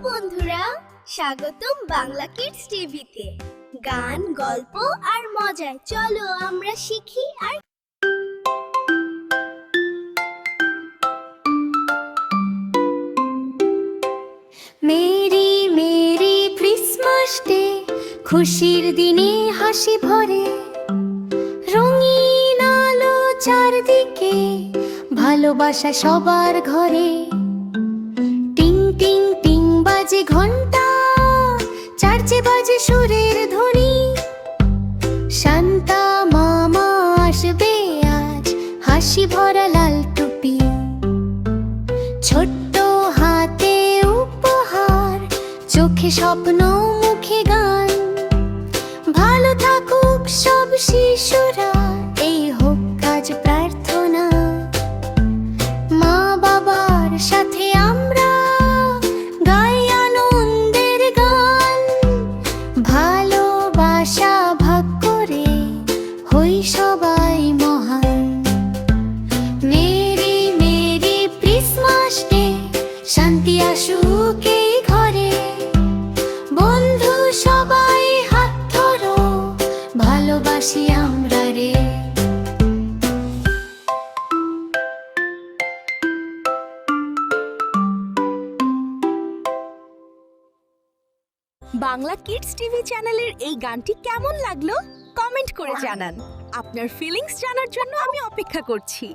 বন্ধুরা, স্বাগতম বাংলা কিডস টিভিতে। গান, গল্প আর মজায় চলো আমরা শিখি আর মেরি মেরি ক্রিসমাস ডে, খুশির দিনে হাসি ভরে, রঙিন আলো চারদিকে, ভালোবাসা সবার ঘরে। টিং টিং টিং বাজে ঘন্টা, চার্চে বাজে সুরের ধ্বনি। শান্তা মামা আসবে আজ, হাসি ভরা লাল টুপি। ছোট্ট হাতে উপহার, চোখে স্বপ্ন, মুখে গান। ভালো থাকুক সব শিশুরা, এই হোক আজ প্রার্থনা। মা বাবার সাথে আমরা গাই আনন্দের গান। ভালোবাসা ভাগ করে হই সবাই মহান। মেরি মেরি ক্রিসমাস ডে, শান্তি আসুক এই ঘরে। বন্ধু সবাই হাত ধরো, ভালোবাসি আমরা রে। বাংলা কিডস টিভি চ্যানেলের এই গানটি কেমন লাগলো কমেন্ট করে জানান। আপনার ফিলিংস জানার জন্য আমি অপেক্ষা করছি।